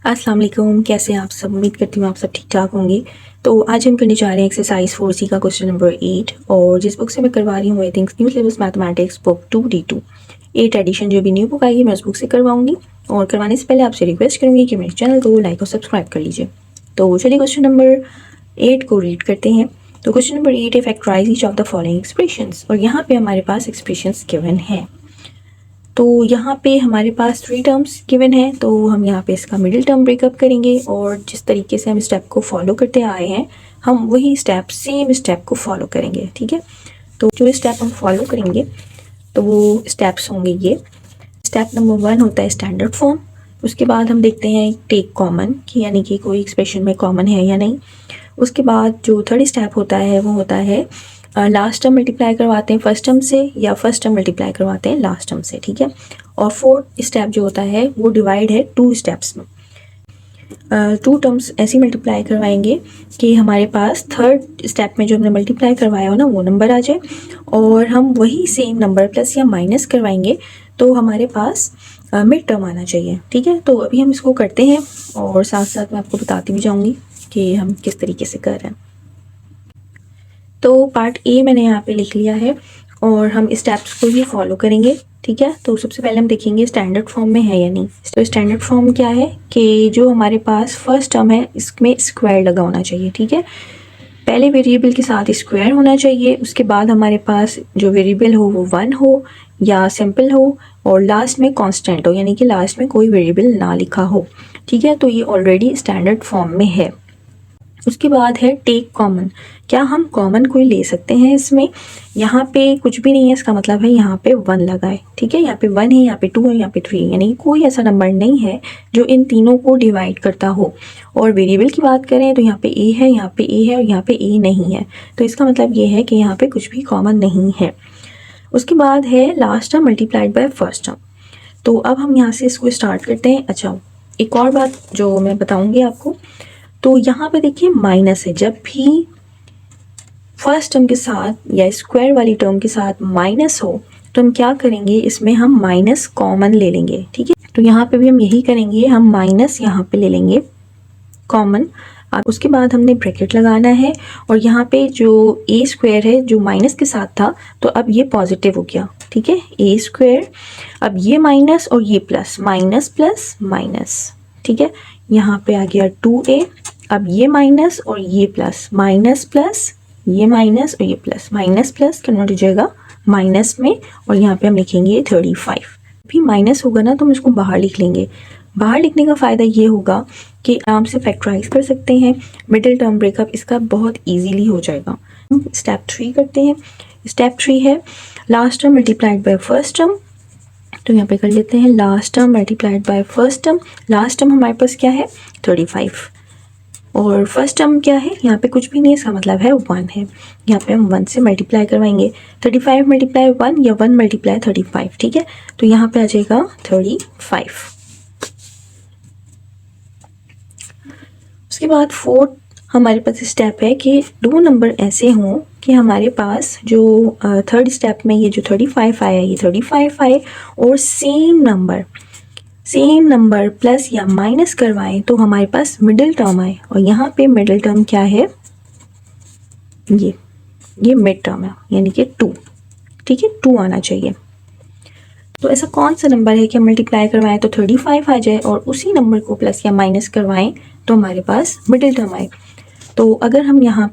अस्सलाम वालेकुम, कैसे हैं आप सब। उम्मीद करती हूँ आप सब ठीक ठाक होंगे। तो आज हम करने जा रहे हैं एक्सरसाइज 4C का क्वेश्चन नंबर 8 और जिस बुक से मैं करवा रही हूँ I think new syllabus mathematics book 2D2 8 edition जो भी न्यू बुक आई है मैं उस बुक से करवाऊंगी। और करवाने से पहले आपसे रिक्वेस्ट करूँगी कि मेरे चैनल को लाइक और सब्सक्राइब कर लीजिए। तो चलिए क्वेश्चन नंबर 8 को रीड करते हैं। तो क्वेश्चन नंबर 8 है factorise each of the following expressions और यहाँ पे हमारे पास एक्सप्रेशंस गिवन है। तो यहाँ पे हमारे पास 3 टर्म्स गिवन है, तो हम यहाँ पे इसका मिडिल टर्म ब्रेकअप करेंगे और जिस तरीके से हम स्टेप को फॉलो करते आए हैं हम वही स्टेप सेम स्टेप को फॉलो करेंगे। ठीक है, तो जो स्टेप हम फॉलो करेंगे तो वो स्टेप्स होंगे ये। स्टेप नंबर 1 होता है स्टैंडर्ड फॉर्म। उसके बाद हम देखते हैं टेक कॉमन कि यानी कि कोई एक्सप्रेशन में कॉमन है या नहीं। उसके बाद जो थर्ड स्टेप होता है वो होता है लास्ट टर्म मल्टीप्लाई करवाते हैं फर्स्ट टर्म से या फर्स्ट टर्म मल्टीप्लाई करवाते हैं लास्ट टर्म से। ठीक है, और फोर्थ स्टेप जो होता है वो डिवाइड है 2 स्टेप्स में। 2 टर्म्स ऐसे मल्टीप्लाई करवाएंगे कि हमारे पास थर्ड स्टेप में जो हमने मल्टीप्लाई करवाया हो ना वो नंबर आ जाए और हम वही सेम नंबर प्लस या माइनस करवाएंगे तो हमारे पास मिड टर्म आना चाहिए। ठीक है, तो अभी हम इसको करते हैं और साथ साथ मैं आपको बताती भी जाऊँगी कि हम किस तरीके से कर रहे हैं। तो पार्ट ए मैंने यहाँ पे लिख लिया है और हम स्टेप्स को ही फॉलो करेंगे। ठीक है, तो सबसे पहले हम देखेंगे स्टैंडर्ड फॉर्म में है या नहीं। तो स्टैंडर्ड फॉर्म क्या है कि जो हमारे पास फर्स्ट टर्म है इसमें स्क्वायर लगा होना चाहिए। ठीक है, पहले वेरिएबल के साथ स्क्वायर होना चाहिए, उसके बाद हमारे पास जो वेरिएबल हो वो 1 हो या सिंपल हो और लास्ट में कांस्टेंट हो, यानी कि लास्ट में कोई वेरिएबल ना लिखा हो। ठीक है, तो ये ऑलरेडी स्टैंडर्ड फॉर्म में है। उसके बाद है टेक कॉमन। क्या हम कॉमन कोई ले सकते हैं इसमें? यहाँ पे कुछ भी नहीं है, इसका मतलब है यहाँ पे 1 लगा है। ठीक है, यहाँ पे 1 है, यहाँ पे 2 है, यहाँ पे 3 है, यानी कोई ऐसा नंबर नहीं है जो इन तीनों को डिवाइड करता हो। और वेरिएबल की बात करें तो यहाँ पे ए है, यहाँ पे ए है और यहाँ पे ए नहीं है, तो इसका मतलब ये है कि यहाँ पे कुछ भी कॉमन नहीं है। उसके बाद है last term multiplied by first term. तो अब हम यहाँ से इसको स्टार्ट करते हैं। अच्छा, एक और बात जो मैं बताऊँगी आपको, तो यहाँ पे देखिए माइनस है। जब भी फर्स्ट टर्म के साथ या स्क्वायर वाली टर्म के साथ माइनस हो तो हम क्या करेंगे, इसमें हम माइनस कॉमन ले लेंगे। ठीक है, तो यहाँ पे भी हम यही करेंगे, हम माइनस यहाँ पे ले लेंगे कॉमन। उसके बाद हमने ब्रैकेट लगाना है और यहाँ पे जो ए स्क्वायर है जो माइनस के साथ था तो अब ये पॉजिटिव हो गया। ठीक है, ए स्क्वायर, अब ये माइनस और ये प्लस, माइनस प्लस माइनस। ठीक है, यहाँ पे आ गया 2a, अब ये माइनस और ये प्लस, माइनस प्लस ये माइनस और ये प्लस, माइनस प्लस कन्वर्ट हो जाएगा माइनस में और यहाँ पे हम लिखेंगे 35। भी माइनस होगा ना तो हम इसको बाहर लिख लेंगे। बाहर लिखने का फ़ायदा ये होगा कि आराम से फैक्टराइज कर सकते हैं, मिडिल टर्म ब्रेकअप इसका बहुत इजीली हो जाएगा। हम स्टेप 3 करते हैं। स्टेप 3 है last term multiplied by first term. तो यहाँ पे कर लेते हैं last term multiplied by first term. Last term हमारे पास क्या है 35 और फर्स्ट टर्म क्या है, यहाँ पे कुछ भी नहीं है, इसका मतलब है 1 है। यहाँ पे हम 1 से मल्टीप्लाई करवाएंगे, 35 मल्टीप्लाई 1 या 1 मल्टीप्लाई 35। ठीक है, तो यहाँ पे आ जाएगा 35। उसके बाद फोर्थ हमारे पास स्टेप है कि 2 नंबर ऐसे हों कि हमारे पास जो थर्ड स्टेप में ये जो 35 आया ये 35 आए और सेम नंबर प्लस या माइनस करवाएं तो हमारे पास मिडिल टर्म आए और यहाँ पे मिडिल टर्म क्या है, ये मिड टर्म है यानी कि 2। ठीक है, 2 आना चाहिए। तो ऐसा कौन सा नंबर है कि हम मल्टीप्लाई करवाएं तो 35 आ जाए और उसी नंबर को प्लस या माइनस करवाएं तो हमारे पास मिडिल टर्म आए। तो अगर हम यहाँ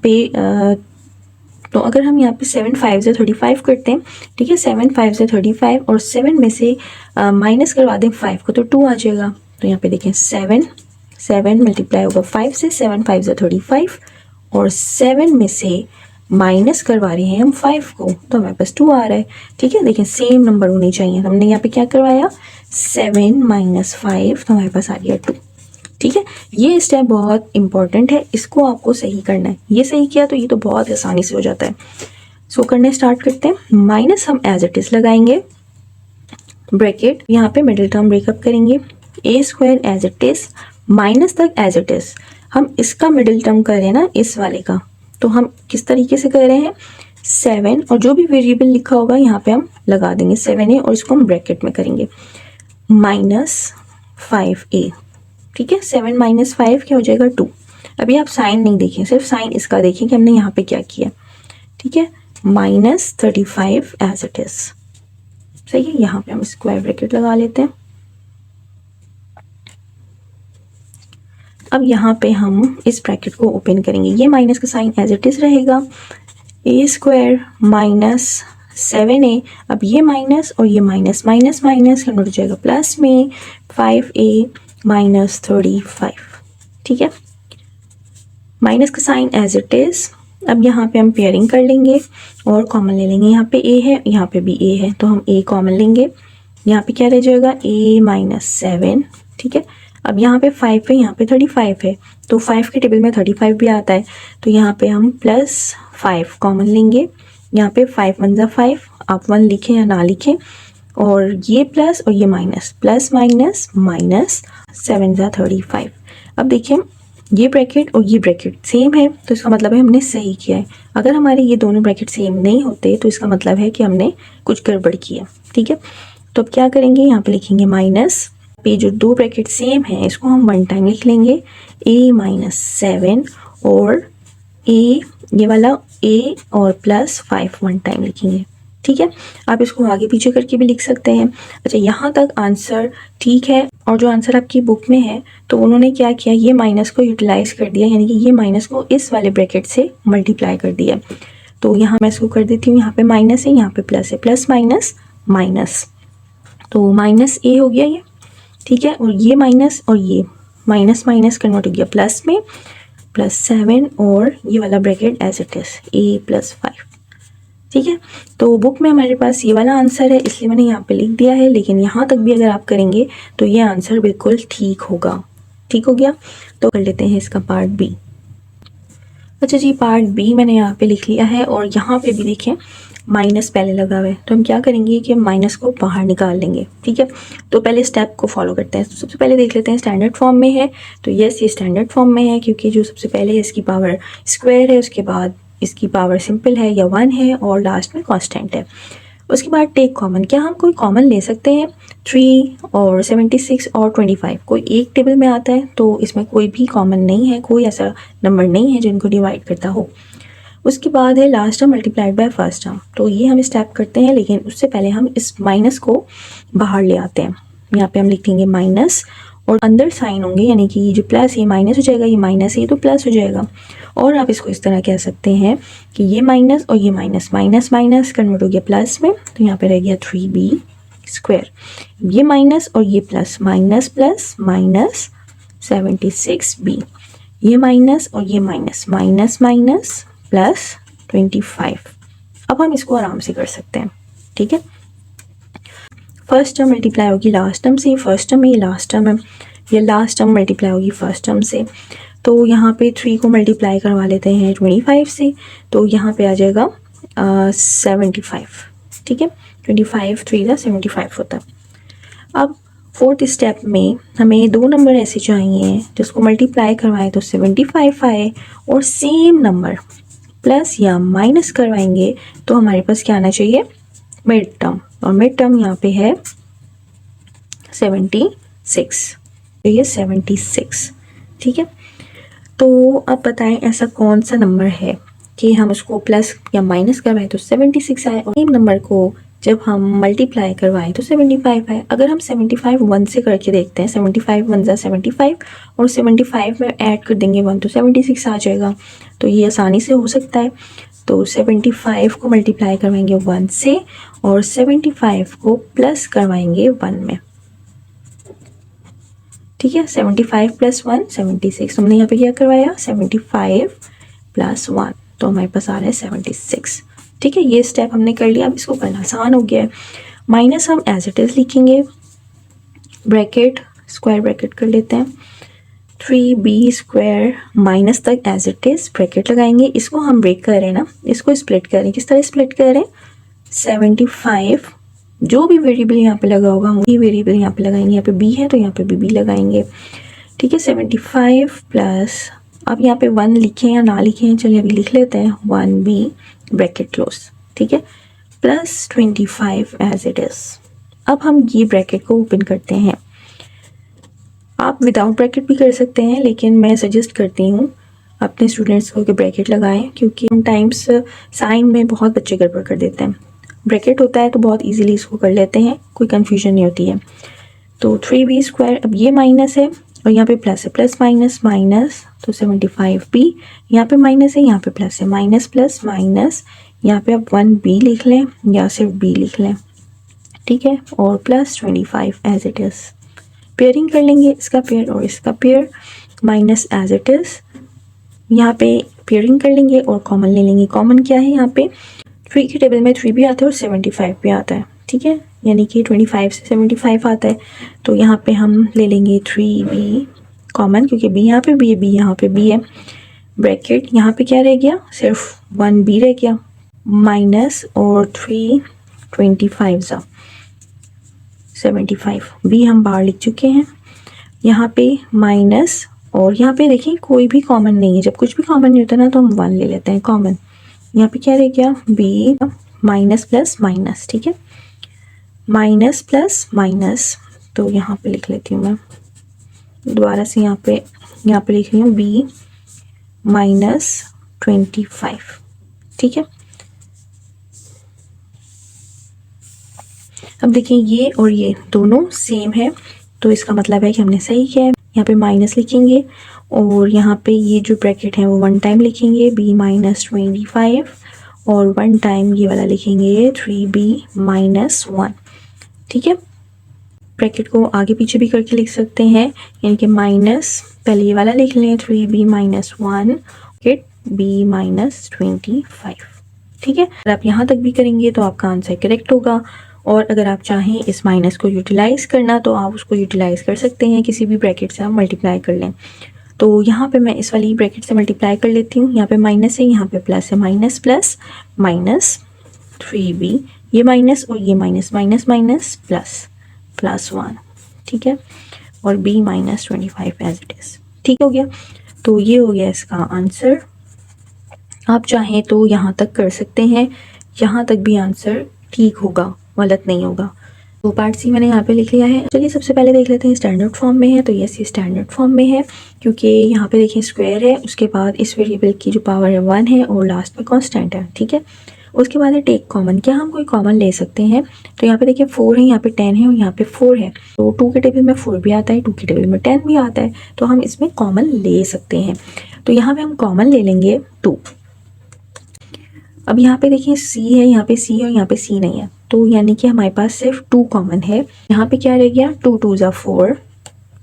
पे 7 5 से 35 करते हैं, ठीक है, 7 5 से 35 और 7 में से माइनस करवा दें 5 को तो 2 आ जाएगा। तो यहाँ पे देखें 7 मल्टीप्लाई होगा 5 से, 7 5 से 35 और 7 में से माइनस करवा रहे हैं हम 5 को तो हमारे पास 2 आ रहा है। ठीक है, देखें सेम नंबर होने चाहिए। हमने यहाँ पे क्या करवाया 7 माइनस 5 तो हमारे पास आ गया 2। ठीक है, ये स्टेप बहुत इंपॉर्टेंट है, इसको आपको सही करना है। ये सही किया तो ये तो बहुत आसानी से हो जाता है। सो करने स्टार्ट करते हैं। माइनस हम एज इट इज लगाएंगे, ब्रैकेट, यहाँ पे मिडिल टर्म ब्रेकअप करेंगे, A square as it is, minus तक एज इट इज। हम इसका मिडिल टर्म कर रहे हैं ना इस वाले का, तो हम किस तरीके से कर रहे हैं 7 और जो भी वेरिएबल लिखा होगा यहाँ पे हम लगा देंगे 7a और इसको हम ब्रैकेट में करेंगे माइनस 5a। ठीक है, 7 माइनस 5 क्या हो जाएगा 2। अभी आप साइन नहीं देखें, सिर्फ साइन इसका देखें कि हमने यहाँ पे क्या किया। ठीक है, -35 एज इट इज। सही है, यहाँ पे हम स्क्वायर ब्रैकेट लगा लेते हैं। अब यहाँ पे हम इस ब्रैकेट को ओपन करेंगे, ये माइनस का साइन एज इट इज रहेगा, ए स्क्वायर माइनस 7a। अब ये माइनस और ये माइनस माइनस माइनस कन्वर्ट हो जाएगा प्लस में 5a माइनस 35। ठीक है, माइनस का साइन एज इट इज। अब यहाँ पे हम पेयरिंग कर लेंगे और कॉमन ले लेंगे। यहाँ पे a है, यहाँ पे भी a है, तो हम a कॉमन लेंगे। यहाँ पे क्या रह जाएगा a माइनस 7। ठीक है, अब यहाँ पे 5 है, यहाँ पे 35 है, तो 5 के टेबल में 35 भी आता है, तो यहाँ पे हम +5 कॉमन लेंगे। यहाँ पे 5 1 जा 5, आप 1 लिखें या ना लिखें, और ये प्लस और ये माइनस, प्लस माइनस माइनस 7 जा 35। अब देखिए ये ब्रैकेट और ये ब्रैकेट सेम है, तो इसका मतलब है हमने सही किया है। अगर हमारे ये दोनों ब्रैकेट सेम नहीं होते तो इसका मतलब है कि हमने कुछ गड़बड़ किया। ठीक है, तो अब क्या करेंगे, यहाँ पे लिखेंगे माइनस पे जो दो ब्रैकेट सेम है इसको हम 1 टाइम लिख लेंगे, a माइनस 7, और a ये वाला a और +5 1 टाइम लिखेंगे। ठीक है, आप इसको आगे पीछे करके भी लिख सकते हैं। अच्छा, यहाँ तक आंसर ठीक है। और जो आंसर आपकी बुक में है तो उन्होंने क्या किया, ये माइनस को यूटिलाइज कर दिया, यानी कि ये माइनस को इस वाले ब्रैकेट से मल्टीप्लाई कर दिया। तो यहाँ मैं इसको कर देती हूँ, यहाँ पे माइनस है, यहाँ पे प्लस है, प्लस माइनस माइनस, तो माइनस a हो गया ये। ठीक है, और ये माइनस और ये माइनस माइनस कन्वर्ट हो गया प्लस में, +7, और ये वाला bracket as it is a +5। ठीक है, तो बुक में हमारे पास ये वाला आंसर है, इसलिए मैंने यहाँ पे लिख दिया है, लेकिन यहाँ तक भी अगर आप करेंगे तो ये आंसर बिल्कुल ठीक होगा। ठीक हो गया, तो कर लेते हैं इसका पार्ट बी। अच्छा जी, पार्ट बी मैंने यहाँ पे लिख लिया है, और यहाँ पे भी देखें माइनस पहले लगा हुआ है, तो हम क्या करेंगे कि माइनस को बाहर निकाल लेंगे। ठीक है, तो पहले स्टेप को फॉलो करते हैं। तो सबसे पहले देख लेते हैं स्टैंडर्ड फॉर्म में है, तो यस ये स्टैंडर्ड फॉर्म में है, क्योंकि जो सबसे पहले है इसकी पावर स्क्वायर है, उसके बाद इसकी पावर सिंपल है या 1 है, और लास्ट में कांस्टेंट है। उसके बाद टेक कॉमन, क्या हम कोई कॉमन ले सकते हैं? 3 और 76 और 25 कोई एक टेबल में आता है, तो इसमें कोई भी कॉमन नहीं है, कोई ऐसा नंबर नहीं है जिनको डिवाइड करता हो। उसके बाद है last term multiplied by first term, तो ये हम स्टेप करते हैं, लेकिन उससे पहले हम इस माइनस को बाहर ले आते हैं। यहाँ पे हम लिख देंगे माइनस, और अंदर साइन होंगे, यानी कि ये जो प्लस ये माइनस हो जाएगा, ये माइनस है तो प्लस हो जाएगा। और आप इसको इस तरह कह सकते हैं कि ये माइनस और ये माइनस माइनस माइनस कन्वर्ट हो गया प्लस में, तो यहाँ पे रह गया 3b स्क्वायर। ये माइनस और ये plus, minus plus minus 76b, ये माइनस और ये माइनस, माइनस माइनस प्लस 25। अब हम इसको आराम से कर सकते हैं। ठीक है, फर्स्ट टर्म मल्टीप्लाई होगी लास्ट टर्म से, फर्स्ट टर्म में ये लास्ट टर्म है, ये लास्ट टर्म मल्टीप्लाई होगी फर्स्ट टर्म से, तो यहाँ पे 3 को मल्टीप्लाई करवा लेते हैं 25 से, तो यहाँ पे आ जाएगा 75। ठीक है, 25 3 का 75 होता है। अब फोर्थ स्टेप में हमें दो नंबर ऐसे चाहिए जिसको मल्टीप्लाई करवाएं तो 75 आए, और सेम नंबर प्लस या माइनस करवाएंगे तो हमारे पास क्या आना चाहिए? मिड टर्म, और मिड टर्म यहाँ पे है 76, तो ये 76। ठीक है, तो अब बताएं ऐसा कौन सा नंबर है कि हम उसको प्लस या माइनस करवाएं तो 76 आए, और सेम नंबर को जब हम मल्टीप्लाई करवाएं तो 75 आए। अगर हम 75 1 से करके देखते हैं, 75 1 जा 75, और 75 में ऐड कर देंगे 1 तो 76 आ जाएगा, तो ये आसानी से हो सकता है। तो 75 को मल्टीप्लाई करवाएंगे 1 से, और 75 को प्लस करवाएंगे 1 में। ठीक है, 75 + 1 76, हमने यहाँ पे क्या करवाया 75 + 1, तो हमारे पास आ रहा है 76। ठीक है, ये स्टेप हमने कर लिया। अब इसको करना आसान हो गया है। माइनस हम एज इट इज लिखेंगे, ब्रैकेट स्क्वायर ब्रैकेट कर लेते हैं, 3b स्क्वायर माइनस तक एज इट इज ब्रैकेट लगाएंगे। इसको हम ब्रेक कर रहे हैं ना, इसको स्प्लिट कर रहे हैं। किस तरह स्प्लिट कर रहे हैं? 75 जो भी वेरिएबल यहाँ पे लगा होगा वही वेरिएबल यहाँ पे लगाएंगे, यहाँ पे b है तो यहाँ पे b लगाएंगे। ठीक है, 75 प्लस, अब यहाँ पे 1 लिखें या ना लिखें, चलिए अभी लिख लेते हैं 1b ब्रैकेट क्लोज। ठीक है, प्लस 25 एज इट इज। अब हम ये ब्रैकेट को ओपन करते हैं। आप विदाउट ब्रैकेट भी कर सकते हैं, लेकिन मैं सजेस्ट करती हूँ अपने स्टूडेंट्स को कि ब्रैकेट लगाएं, क्योंकि टाइम्स साइन में बहुत बच्चे गड़बड़ कर देते हैं। ब्रैकेट होता है तो बहुत इजीली इसको कर लेते हैं, कोई कन्फ्यूजन नहीं होती है। तो 3b², अब ये माइनस है और यहाँ पे प्लस है, प्लस माइनस माइनस, तो 75b, यहाँ पे माइनस है, यहाँ पे प्लस है, माइनस प्लस माइनस, यहाँ पे आप 1b लिख लें या सिर्फ b लिख लें, ठीक है, और plus 25 as it is. Pairing कर लेंगे, इसका पेयर और इसका पेयर, माइनस एज इट इज़, यहाँ पे पेयरिंग कर लेंगे और कॉमन ले लेंगे। कॉमन क्या है, यहाँ पे 3 के टेबल में 3 भी आता है और 75 भी आता है, ठीक है, यानी कि 25 से 75 आता है। तो यहाँ पे हम ले लेंगे 3b कॉमन, क्योंकि b यहाँ पे b है, b यहाँ पे b है। ब्रैकेट यहाँ पे क्या रह गया, सिर्फ 1b रह गया, माइनस और 3 25 75, b हम बाहर लिख चुके हैं। यहाँ पे माइनस और यहाँ पे देखिए कोई भी कॉमन नहीं है, जब कुछ भी कॉमन नहीं होता ना तो हम 1 ले लेते हैं कॉमन। यहाँ पे क्या रह गया, b माइनस प्लस माइनस, ठीक है, माइनस प्लस माइनस, तो यहाँ पे लिख लेती हूँ मैं दोबारा से, यहाँ पे लिख रही हूँ b माइनस 25, ठीक है। अब देखिए ये और ये दोनों सेम है, तो इसका मतलब है कि हमने सही किया है। यहाँ पे माइनस लिखेंगे और यहाँ पे ये जो ब्रैकेट है वो 1 टाइम लिखेंगे, b माइनस 25, और 1 टाइम ये वाला लिखेंगे 3b माइनस 1, ठीक है। ब्रैकेट को आगे पीछे भी करके लिख सकते हैं, यानी कि माइनस पहले ये वाला लिख लें 3b माइनस 1, b माइनस 25, ठीक है। अगर आप यहाँ तक भी करेंगे तो आपका आंसर करेक्ट होगा। और अगर आप चाहें इस माइनस को यूटिलाइज़ करना तो आप उसको यूटिलाइज़ कर सकते हैं, किसी भी ब्रैकेट से आप मल्टीप्लाई कर लें। तो यहाँ पे मैं इस वाली ब्रैकेट से मल्टीप्लाई कर लेती हूँ, यहाँ पे माइनस है, यहाँ पे प्लस है, माइनस प्लस माइनस 3b, ये माइनस और ये minus, minus minus plus plus 1, ठीक है, और b minus 25 as it is, ठीक हो गया। तो ये हो गया इसका आंसर। आप चाहें तो यहाँ तक कर सकते हैं, यहाँ तक भी आंसर ठीक होगा, गलत नहीं होगा। तो पार्ट सी मैंने यहाँ पे लिख लिया है। चलिए सबसे पहले देख लेते हैं स्टैंडर्ड फॉर्म में है, तो यस ये स्टैंडर्ड फॉर्म में है, क्योंकि यहाँ पे देखिए स्क्वायर है, उसके बाद इस वेरिएबल की जो पावर है 1 है और लास्ट में कांस्टेंट है, ठीक है। उसके बाद है टेक कॉमन, क्या हम कोई कॉमन ले सकते हैं, तो यहाँ पे देखिए 4 है, यहाँ पे 10 है और यहाँ पे 4 है, तो 2 के टेबल में 4 भी आता है, 2 के टेबल में 10 भी आता है, तो हम इसमें कॉमन ले सकते हैं। तो यहाँ पे हम कॉमन ले लेंगे 2। अब यहाँ पे देखिए c है, यहाँ पे c है और यहाँ पे c नहीं है, तो यानी कि हमारे पास सिर्फ 2 कॉमन है। यहाँ पे क्या रह गया, 2 2 ज़ा 4,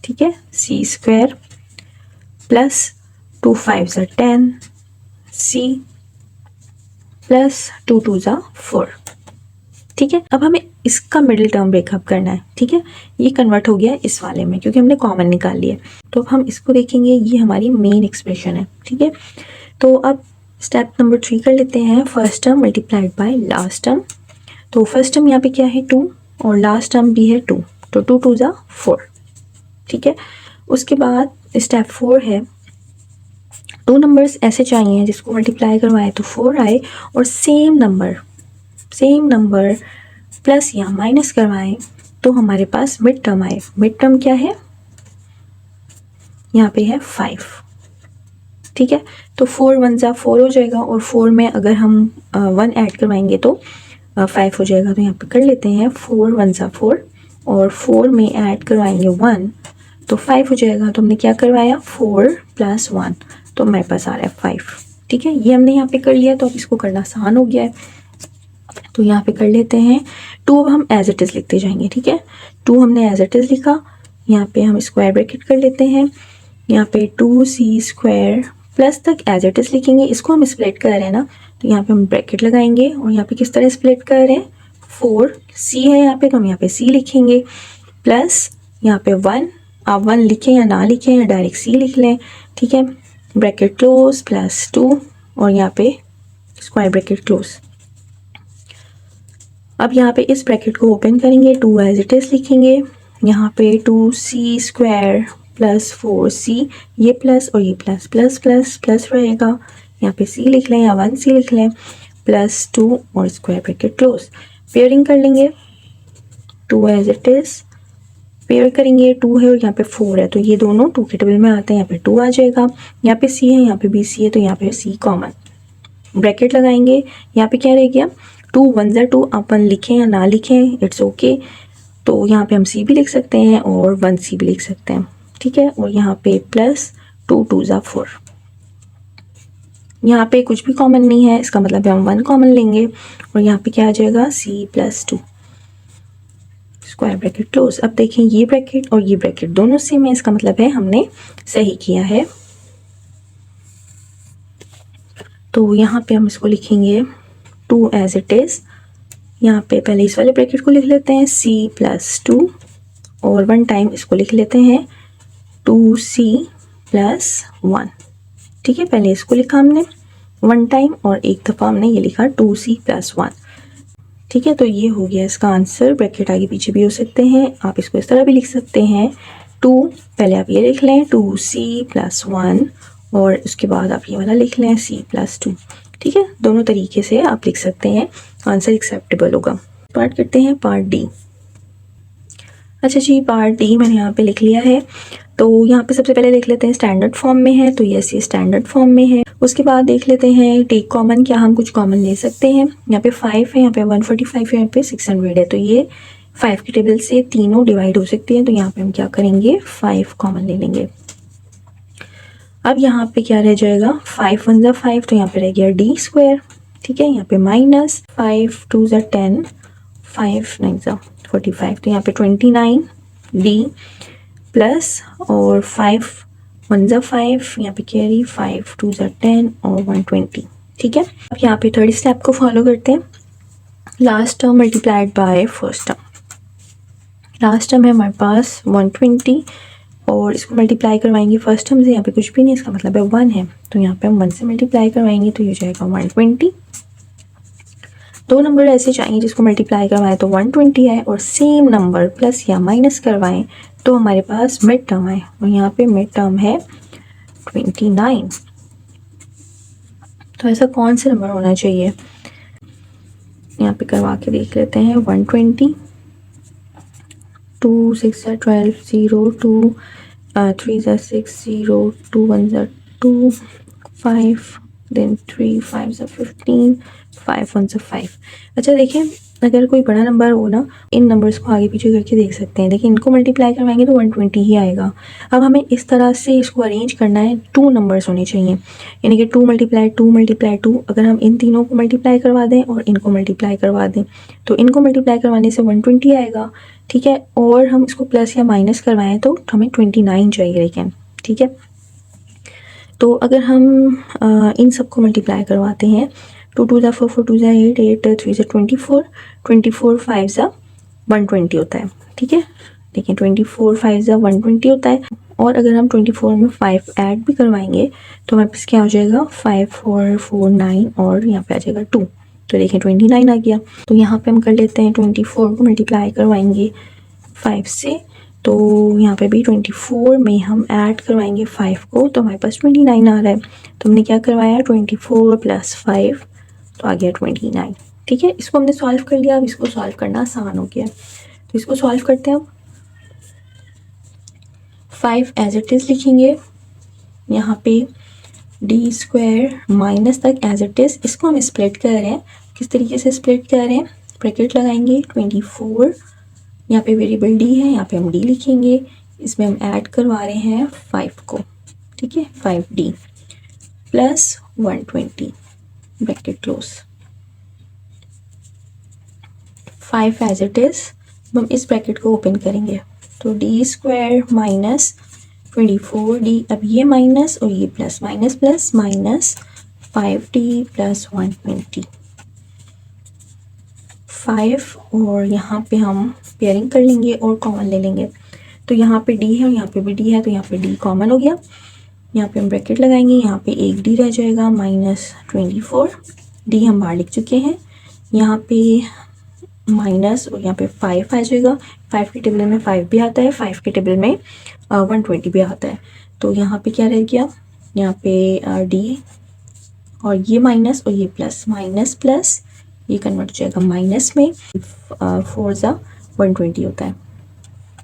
ठीक है, c² प्लस 2 5 ज़ा 10 c प्लस 2 2 ज़ा 4, ठीक है। अब हमें इसका मिडिल टर्म ब्रेकअप करना है, ठीक है, ये कन्वर्ट हो गया इस वाले में क्योंकि हमने कॉमन निकाल लिया। तो अब हम इसको देखेंगे, ये हमारी मेन एक्सप्रेशन है, ठीक है। तो अब स्टेप नंबर 3 कर लेते हैं, first term multiplied by last term. तो फर्स्ट टर्म यहाँ पे क्या है 2 और लास्ट टर्म भी है 2, तो 2 2 ज़ा 4, ठीक है। उसके बाद स्टेप 4 है, 2 नंबर्स ऐसे चाहिए जिसको मल्टीप्लाई करवाए तो 4 आए, और सेम नंबर प्लस या माइनस करवाएं तो हमारे पास मिड टर्म आए। मिड टर्म क्या है, यहाँ पे है 5, ठीक है। तो 4 1 ज़ा 4 हो जाएगा, और 4 में अगर हम 1 ऐड करवाएंगे तो 5 हो जाएगा। तो यहाँ पे कर लेते हैं 4 1 ज़ा 4, और 4 में ऐड करवाएंगे 1 तो 5 हो जाएगा। तो हमने क्या करवाया, 4 + 1, तो हमारे पास आ रहा है 5, ठीक है। ये हमने यहाँ पे कर लिया, तो अब इसको करना आसान हो गया है। तो यहाँ पे कर लेते हैं 2, अब हम एज इट इज़ लिखते जाएंगे, ठीक है। 2 हमने एज इट इज़ लिखा, यहाँ पे हम स्क्वायर ब्रैकेट कर लेते हैं, यहाँ पे 2c² प्लस तक एज इट इज़ लिखेंगे। इसको हम स्प्लिट कर रहे हैं ना, तो यहाँ पे हम ब्रैकेट लगाएंगे, और यहाँ पे किस तरह स्प्लिट कर रहे हैं, 4c है यहाँ पे, तो हम यहाँ पे c लिखेंगे, प्लस यहाँ पे 1, आप 1 लिखें या ना लिखें या डायरेक्ट c लिख लें, ठीक है। ब्रैकेट क्लोज प्लस 2, और यहाँ पे स्क्वायर ब्रैकेट क्लोज। अब यहाँ पे इस ब्रैकेट को ओपन करेंगे, 2 एज इट इज़ लिखेंगे, यहाँ पे 2c² प्लस 4c, ये प्लस और ये प्लस प्लस प्लस प्लस रहेगा, यहाँ पे c लिख लें या 1c लिख लें, प्लस 2 और स्क्वायर ब्रैकेट क्लोज। पेयरिंग कर लेंगे, 2 एज इट इज़ पेयर करेंगे, 2 है और यहाँ पे 4 है, तो ये दोनों 2 के टेबल में आते हैं, यहाँ पे 2 आ जाएगा। यहाँ पे C है, यहाँ पे भी C है, तो यहाँ पे C कॉमन, ब्रैकेट लगाएंगे। यहाँ पे क्या रह गया, 2 1 ज़ा 2, अपन लिखें या ना लिखें इट्स ओके। तो यहाँ पे हम C भी लिख सकते हैं और 1C भी लिख सकते हैं, ठीक है। और यहाँ पे प्लस 2 2 ज़ा 4, यहाँ पे कुछ भी कॉमन नहीं है, इसका मतलब है हम 1 कॉमन लेंगे और यहाँ पे क्या आ जाएगा, C + 2 स्क्वायर ब्रैकेट क्लोज। अब देखें ये ब्रैकेट और ये ब्रैकेट दोनों सेम है, इसका मतलब है हमने सही किया है। तो यहाँ पे हम इसको लिखेंगे 2 एज इट इज़। यहाँ पे पहले इस वाले ब्रैकेट को लिख लेते हैं C + 2 और 1 टाइम इसको लिख लेते हैं 2C + 1, ठीक है। पहले इसको लिखा हमने 1 टाइम और एक दफ़ा हमने ये लिखा 2C + 1, ठीक है। तो ये हो गया इसका आंसर। ब्रैकेट आगे पीछे भी हो सकते हैं, आप इसको इस तरह भी लिख सकते हैं 2, पहले आप ये लिख लें 2C + 1 और उसके बाद आप ये वाला लिख लें C + 2, ठीक है। दोनों तरीके से आप लिख सकते हैं, आंसर एक्सेप्टेबल होगा। पार्ट करते हैं पार्ट डी। अच्छा जी, पार्ट डी मैंने यहाँ पे लिख लिया है। तो यहाँ पे सबसे पहले देख लेते हैं स्टैंडर्ड फॉर्म में है, तो यस ये स्टैंडर्ड फॉर्म में है। उसके बाद देख लेते हैं टेक कॉमन, क्या हम कुछ कॉमन ले सकते हैं। यहाँ पे 5 है, यहाँ पे 145 है, यहाँ पे 600 है, तो ये 5 के टेबल से तीनों डिवाइड हो सकती हैं। तो यहाँ पे हम क्या करेंगे, 5 कॉमन ले लेंगे। अब यहाँ पे क्या रह जाएगा, 5 1 ज़ा 5, तो यहाँ पे रह गया d स्क्वायर, ठीक है। यहाँ पे माइनस 5 2 ज़ा 10, 5 9 ज़ा 45, तो यहाँ पे 29 d प्लस और 5 1 ज़ा 5, यहाँ पे कैरी 5 2 ज़ा 10 और 120, ठीक है। अब यहाँ पे थर्ड स्टेप को फॉलो करते हैं, last term multiplied by first term. Last term है हमारे पास 120 और इसको मल्टीप्लाई करवाएंगे फर्स्ट टर्म से, यहाँ पे कुछ भी नहीं, इसका मतलब है 1 है, तो यहाँ पे हम 1 से मल्टीप्लाई करवाएंगे तो ये जाएगा 120। दो नंबर ऐसे चाहिए जिसको मल्टीप्लाई करवाएं तो 120 है, और सेम नंबर प्लस या माइनस करवाएं तो हमारे पास मिड टर्म है, और यहाँ पे मिड टर्म है 29। तो ऐसा कौन सा नंबर होना चाहिए, यहाँ पे करवा के देख लेते हैं। 120, 2 6 ज़ा 12 0 2 3 ज़ा 6 0 2 1 ज़ा 2 5 देन 3 5 ज़ा 15 5 1 ज़ा 5। अच्छा देखें, अगर कोई बड़ा नंबर हो ना, इन नंबर्स को आगे पीछे करके देख सकते हैं। देखिए इनको मल्टीप्लाई करवाएंगे तो 120 ही आएगा। अब हमें इस तरह से इसको अरेंज करना है, 2 नंबर्स होने चाहिए, यानी कि 2 × 2 × 2। अगर हम इन तीनों को मल्टीप्लाई करवा दें और इनको मल्टीप्लाई करवा दें तो इनको मल्टीप्लाई करवाने से 120 आएगा, ठीक है। और हम इसको प्लस या माइनस करवाएं तो हमें 29 चाहिए, लेकिन ठीक है। तो अगर हम इन सबको मल्टीप्लाई करवाते हैं, 2 2 ज़ा 4 4 2 ज़ा 8 8 3 ज़ा 24 24 5 ज़ा 120 होता है, ठीक है। देखिए 24 5 ज़ा 120 होता है, और अगर हम 24 में 5 ऐड भी करवाएंगे तो हमारे पास क्या हो जाएगा, 5 4 4 9 और यहाँ पे आ जाएगा 2, तो देखिए 29 आ गया। तो यहाँ पे हम कर लेते हैं 24 को मल्टीप्लाई करवाएंगे 5 से, तो यहाँ पे भी 24 में हम ऐड करवाएंगे 5 को, तो हमारे पास 29 आ रहा है। तो हमने क्या करवाया, 24 + 5, तो आ गया 29, ठीक है। इसको हमने सॉल्व कर लिया। अब इसको सॉल्व करना आसान हो गया, तो इसको सॉल्व करते हैं। अब 5 एज इट इज़ लिखेंगे, यहाँ पे d स्क्वायर माइनस तक एज इट इज़, इसको हम स्प्लिट कर रहे हैं। किस तरीके से स्प्लिट कर रहे हैं, ब्रैकेट लगाएंगे 24, यहाँ पे वेरिएबल d है, यहाँ पे हम d लिखेंगे, इसमें हम ऐड करवा रहे हैं 5 को, ठीक है। 5d plus 120 bracket close, 5 as it is. हम इस ब्रैकेट को ओपन करेंगे तो d स्क्वायर माइनस 24d, अब ये माइनस और ये plus, minus plus minus 5d plus 120, 5 और यहाँ पे हम पेयरिंग कर लेंगे और कॉमन ले लेंगे। तो यहाँ पे d है और यहाँ पे भी d है, तो यहाँ पे d कॉमन हो गया। यहाँ पे हम ब्रैकेट लगाएंगे, यहाँ पे एक d रह जाएगा माइनस 24, d हम बाहर लिख चुके हैं। यहाँ पे माइनस और यहाँ पे 5 आ जाएगा, 5 के टेबल में 5 भी आता है, 5 के टेबल में 120 भी आता है। तो यहाँ पे क्या रह गया, यहाँ पे d और ये माइनस और ये प्लस, माइनस प्लस ये कन्वर्ट हो जाएगा माइनस में, 4 ज़ा 120 होता है।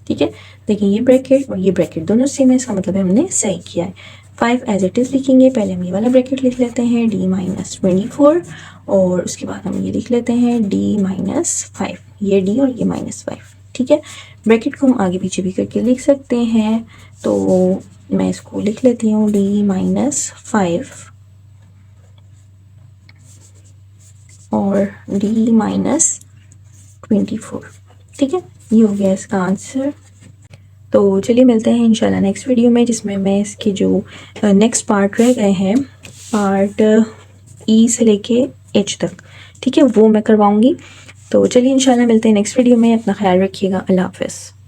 ठीक है, देखिए ये ब्रैकेट और ये ब्रैकेट दोनों सेम है, इसका मतलब है हमने सही किया है। 5 एज इट इज़ लिखेंगे, पहले हम ये वाला ब्रैकेट लिख लेते हैं d माइनस 24 और उसके बाद हम ये लिख लेते हैं d माइनस 5, ये d और ये माइनस 5। ठीक है, ब्रैकेट को हम आगे पीछे भी करके लिख सकते हैं, तो मैं इसको लिख लेती हूँ d माइनस 5 और d माइनस 24। ठीक है, ये हो गया इसका आंसर। तो चलिए मिलते हैं इंशाल्लाह नेक्स्ट वीडियो में, जिसमें मैं इसके जो नेक्स्ट पार्ट रह गए हैं, पार्ट ई से लेके एच तक, ठीक है, वो मैं करवाऊँगी। तो चलिए इंशाल्लाह मिलते हैं नेक्स्ट वीडियो में, अपना ख्याल रखिएगा, अल्लाह हाफ़िज़।